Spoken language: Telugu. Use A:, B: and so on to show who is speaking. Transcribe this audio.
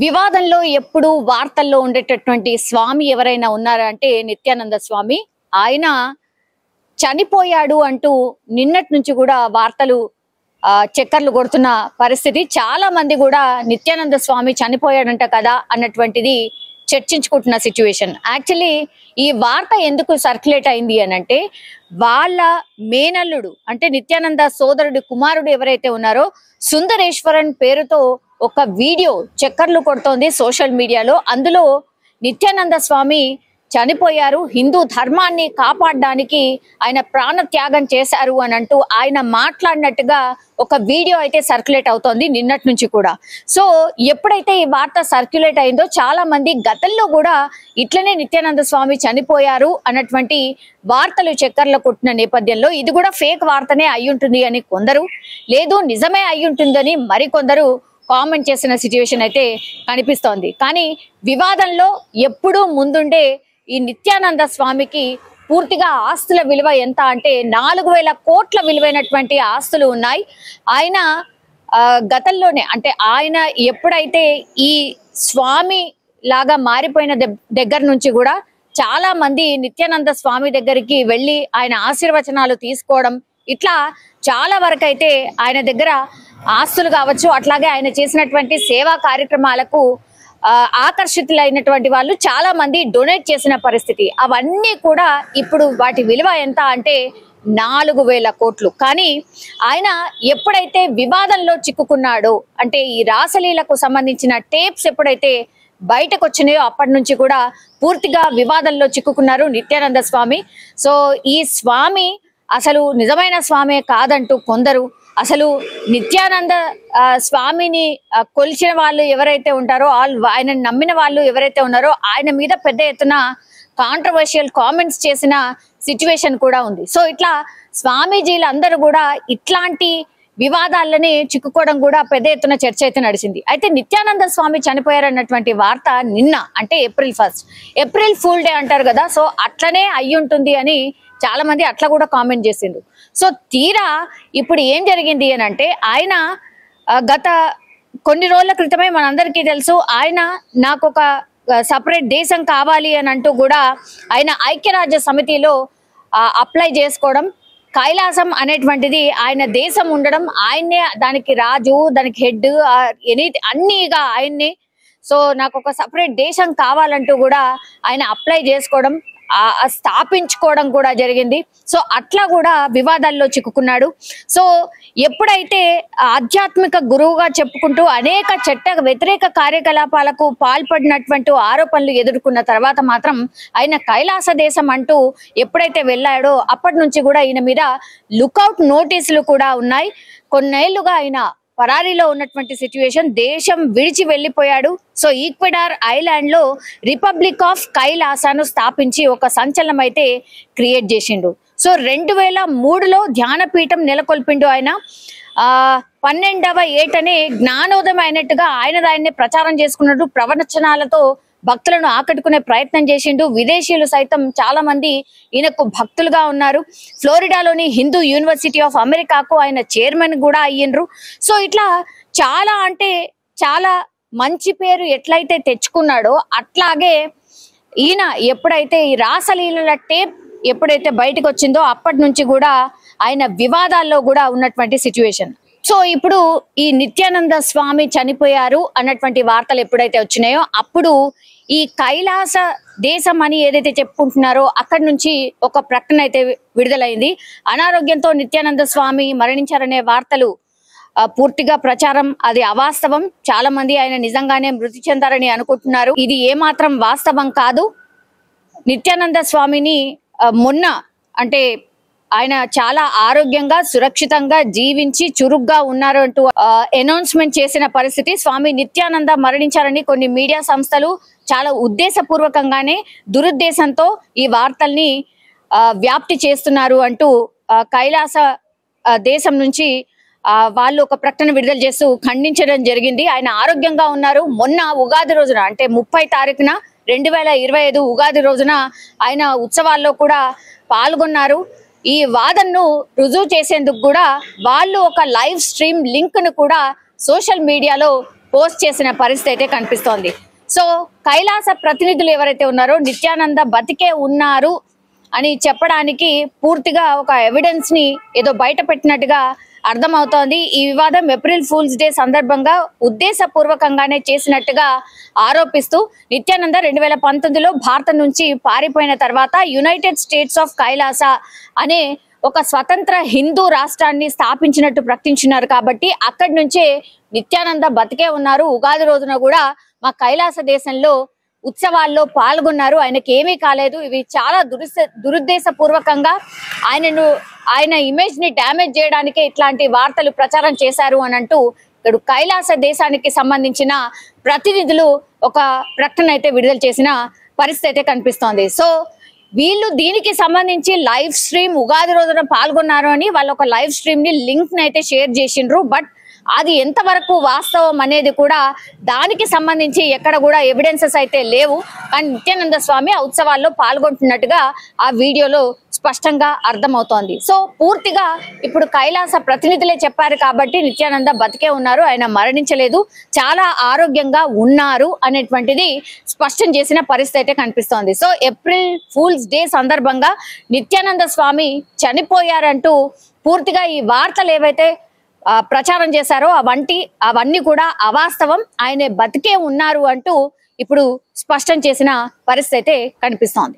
A: వివాదంలో ఎప్పుడు వార్తల్లో ఉండేటటువంటి స్వామి ఎవరైనా ఉన్నారా అంటే నిత్యానంద స్వామి. ఆయన చనిపోయాడు అంటూ నిన్నటి నుంచి కూడా వార్తలు చక్కర్లు కొడుతున్న పరిస్థితి. చాలా మంది కూడా నిత్యానంద స్వామి చనిపోయాడంట కదా అన్నటువంటిది చర్చించుకుంటున్న సిచ్యువేషన్. యాక్చువల్లీ ఈ వార్త ఎందుకు సర్క్యులేట్ అయింది అని అంటే, వాళ్ళ మేనల్లుడు అంటే నిత్యానంద సోదరుడి కుమారుడు ఎవరైతే ఉన్నారో సుందరేశ్వరన్ పేరుతో ఒక వీడియో చక్కర్లు కొడుతోంది సోషల్ మీడియాలో. అందులో నిత్యానంద స్వామి చనిపోయారు, హిందూ ధర్మాన్ని కాపాడడానికి ఆయన ప్రాణ త్యాగం చేశారు అని అంటూ ఆయన మాట్లాడినట్టుగా ఒక వీడియో అయితే సర్క్యులేట్ అవుతోంది నిన్నటి నుంచి కూడా. సో ఎప్పుడైతే ఈ వార్త సర్క్యులేట్ అయిందో చాలా మంది గతంలో కూడా ఇట్లనే నిత్యానంద స్వామి చనిపోయారు అన్నటువంటి వార్తలు చక్కర్లు కొట్టిన నేపథ్యంలో ఇది కూడా ఫేక్ వార్తనే అయ్యుంటుంది అని కొందరు, లేదు నిజమే అయ్యుంటుందని మరికొందరు కామెంట్ చేసిన సిచ్యువేషన్ అయితే కనిపిస్తోంది. కానీ వివాదంలో ఎప్పుడూ ముందుండే ఈ నిత్యానంద స్వామికి పూర్తిగా ఆస్తుల విలువ ఎంత అంటే 4,000 కోట్ల విలువైనటువంటి ఆస్తులు ఉన్నాయి. ఆయన గతంలోనే అంటే ఆయన ఎప్పుడైతే ఈ స్వామి లాగా మారిపోయిన దగ్గర నుంచి కూడా చాలా మంది నిత్యానంద స్వామి దగ్గరికి వెళ్ళి ఆయన ఆశీర్వచనాలు తీసుకోవడం, ఇట్లా చాలా వరకు అయితే ఆయన దగ్గర ఆస్తులు కావచ్చు, అట్లాగే ఆయన చేసినటువంటి సేవా కార్యక్రమాలకు ఆకర్షితులైనటువంటి వాళ్ళు చాలా మంది డొనేట్ చేసిన పరిస్థితి. అవన్నీ కూడా ఇప్పుడు వాటి విలువ ఎంత అంటే 4,000 కోట్లు. కానీ ఆయన ఎప్పుడైతే వివాదంలో చిక్కుకున్నాడో అంటే ఈ రాసలీలకు సంబంధించిన టేప్స్ ఎప్పుడైతే బయటకు వచ్చినాయో అప్పటి నుంచి కూడా పూర్తిగా వివాదంలో చిక్కుకున్నారు నిత్యానంద స్వామి. సో ఈ స్వామి అసలు నిజమైన స్వామే కాదంటూ కొందరు, అసలు నిత్యానంద స్వామిని కొలిచిన వాళ్ళు ఎవరైతే ఉంటారో, ఆయన నమ్మిన వాళ్ళు ఎవరైతే ఉన్నారో ఆయన మీద పెద్ద ఎత్తున కాంట్రవర్షియల్ కామెంట్స్ చేసిన సిచ్యువేషన్ కూడా ఉంది. సో ఇట్లా స్వామీజీలు అందరూ కూడా ఇట్లాంటి వివాదాలని చిక్కుకోవడం కూడా పెద్ద ఎత్తున చర్చ అయితే నడిచింది. అయితే నిత్యానంద స్వామి చనిపోయారన్నటువంటి వార్త నిన్న అంటే ఏప్రిల్ 1 ఏప్రిల్ ఫూల్ డే అంటారు కదా, సో అట్లనే అయ్యుంటుంది అని చాలా మంది అట్లా కూడా కామెంట్ చేసిండ్రు. సో తీరా ఇప్పుడు ఏం జరిగింది అని అంటే, ఆయన గత కొన్ని రోజుల క్రితమే మనందరికీ తెలుసు ఆయన నాకు ఒక సపరేట్ దేశం కావాలి అని అంటూ కూడా ఆయన ఐక్యరాజ్య సమితిలో అప్లై చేసుకోవడం, కైలాసం అనేటువంటిది ఆయన దేశం ఉండడం, ఆయన్నే దానికి రాజు, దానికి హెడ్, అన్నీగా ఆయన్ని, సో నాకు ఒక సపరేట్ దేశం కావాలంటూ కూడా ఆయన అప్లై చేసుకోవడం, స్థాపించుకోవడం కూడా జరిగింది. సో అట్లా కూడా వివాదాల్లో చిక్కుకున్నాడు. సో ఎప్పుడైతే ఆధ్యాత్మిక గురువుగా చెప్పుకుంటూ అనేక చట్ట వ్యతిరేక కార్యకలాపాలకు పాల్పడినటువంటి ఆరోపణలు ఎదుర్కొన్న తర్వాత మాత్రం ఆయన కైలాస దేశం అంటూ ఎప్పుడైతే వెళ్ళాడో అప్పటి నుంచి కూడా ఈయన మీద లుకౌట్ నోటీసులు కూడా ఉన్నాయి. కొన్నేళ్లుగా ఆయన పరారీలో ఉన్నటువంటి సిచ్యువేషన్, దేశం విడిచి వెళ్ళిపోయాడు. సో ఈక్వెడార్ ఐలాండ్ లో రిపబ్లిక్ ఆఫ్ కైలాసాను స్థాపించి ఒక సంచలనం అయితే క్రియేట్ చేసిండు. సో 2003లో ధ్యానపీఠం నెలకొల్పిండు ఆయన. 12వ ఏటనే జ్ఞానోదయం అయినట్టుగా ఆయనదాయన్నే ప్రచారం చేసుకున్నట్టు ప్రవచనాలతో భక్తులను ఆకట్టుకునే ప్రయత్నం చేసిండు. విదేశీయులు సైతం చాలా మంది ఈయనకు భక్తులుగా ఉన్నారు. ఫ్లోరిడాలోని హిందూ యూనివర్సిటీ ఆఫ్ అమెరికాకు ఆయన చైర్మన్ కూడా అయ్యిండ్రు. సో ఇట్లా చాలా అంటే చాలా మంచి పేరు ఎట్లయితే తెచ్చుకున్నాడో అట్లాగే ఈయన ఎప్పుడైతే ఈ రాసలీలల టేప్ ఎప్పుడైతే బయటకు వచ్చిందో అప్పటి నుంచి కూడా ఆయన వివాదాల్లో కూడా ఉన్నటువంటి సిచ్యువేషన్. సో ఇప్పుడు ఈ నిత్యానంద స్వామి చనిపోయారు అన్నటువంటి వార్తలు ఎప్పుడైతే వచ్చినాయో అప్పుడు ఈ కైలాస దేశం అని ఏదైతే చెప్పుకుంటున్నారో అక్కడి నుంచి ఒక ప్రకటన అయితే విడుదలైంది. అనారోగ్యంతో నిత్యానంద స్వామి మరణించారనే వార్తలు పూర్తిగా ప్రచారం, అది అవాస్తవం. చాలా మంది ఆయన నిజంగానే మృతి చెందారని అనుకుంటున్నారు. ఇది ఏమాత్రం వాస్తవం కాదు. నిత్యానంద స్వామిని మొన్న అంటే ఆయన చాలా ఆరోగ్యంగా సురక్షితంగా జీవించి చురుగ్గా ఉన్నారు అంటూ అనౌన్స్మెంట్ చేసిన పరిస్థితి. స్వామి నిత్యానంద మరణించారని కొన్ని మీడియా సంస్థలు చాలా ఉద్దేశపూర్వకంగానే దురుద్దేశంతో ఈ వార్తల్ని వ్యాప్తి చేస్తున్నారు అంటూ కైలాస దేశం నుంచి వాళ్ళు ఒక ప్రకటన విడుదల చేస్తూ ఖండించడం జరిగింది. ఆయన ఆరోగ్యంగా ఉన్నారు. మొన్న ఉగాది రోజున అంటే 30 తారీఖున 2025 ఉగాది రోజున ఆయన ఉత్సవాల్లో కూడా పాల్గొన్నారు. ఈ వాదనను రుజువు చేసేందుకు కూడా వాళ్ళు ఒక లైవ్ స్ట్రీమ్ లింక్ ను కూడా సోషల్ మీడియాలో పోస్ట్ చేసిన పరిస్థితి అయితే కనిపిస్తోంది. సో కైలాస ప్రతినిధులు ఎవరైతే ఉన్నారో నిత్యానంద బతికే ఉన్నారు అని చెప్పడానికి పూర్తిగా ఒక ఎవిడెన్స్ ని ఏదో బయట పెట్టినట్టుగా అర్థమవుతోంది. ఈ వివాదం ఏప్రిల్ ఫూల్స్ డే సందర్భంగా ఉద్దేశపూర్వకంగానే చేసినట్టుగా ఆరోపిస్తూ నిత్యానంద 2019లో భారతం నుంచి పారిపోయిన తర్వాత యునైటెడ్ స్టేట్స్ ఆఫ్ కైలాస అనే ఒక స్వతంత్ర హిందూ రాష్ట్రాన్ని స్థాపించినట్టు ప్రకటించినారు. కాబట్టి అక్కడి నుంచే నిత్యానంద బతికే ఉన్నారు, ఉగాది రోజున కూడా మా కైలాస దేశంలో ఉత్సవాల్లో పాల్గొన్నారు, ఆయనకి ఏమీ కాలేదు, ఇవి చాలా దురుద్దేశపూర్వకంగా ఆయన ఇమేజ్ ని డ్యామేజ్ చేయడానికే ఇట్లాంటి వార్తలు ప్రచారం చేశారు అని అంటూ ఇక్కడ కైలాస దేశానికి సంబంధించిన ప్రతినిధులు ఒక ప్రకటన అయితే విడుదల చేసిన పరిస్థితి అయితే కనిపిస్తోంది. సో వీళ్ళు దీనికి సంబంధించి లైవ్ స్ట్రీమ్ ఉగాది రోజున పాల్గొన్నారు అని వాళ్ళు ఒక లైవ్ స్ట్రీమ్ ని లింక్ ని అయితే షేర్ చేసిండ్రు. బట్ అది ఎంతవరకు వాస్తవం అనేది కూడా దానికి సంబంధించి ఎక్కడ కూడా ఎవిడెన్సెస్ అయితే లేవు. కానీ నిత్యానంద స్వామి ఆ ఉత్సవాల్లో పాల్గొంటున్నట్టుగా ఆ వీడియోలో స్పష్టంగా అర్థమవుతోంది. సో పూర్తిగా ఇప్పుడు కైలాస ప్రతినిధులే చెప్పారు కాబట్టి నిత్యానంద బతికే ఉన్నారు, ఆయన మరణించలేదు, చాలా ఆరోగ్యంగా ఉన్నారు అనేటువంటిది స్పష్టం చేసిన పరిస్థితి అయితే కనిపిస్తోంది. సో ఏప్రిల్ ఫూల్స్ డే సందర్భంగా నిత్యానంద స్వామి చనిపోయారంటూ పూర్తిగా ఈ వార్తలు ఏవైతే ప్రచారం చేశారో అవన్నీ కూడా అవాస్తవం, ఆయన బతికే ఉన్నారు అంటూ ఇప్పుడు స్పష్టం చేసిన పరిస్థితి అయితే కనిపిస్తోంది.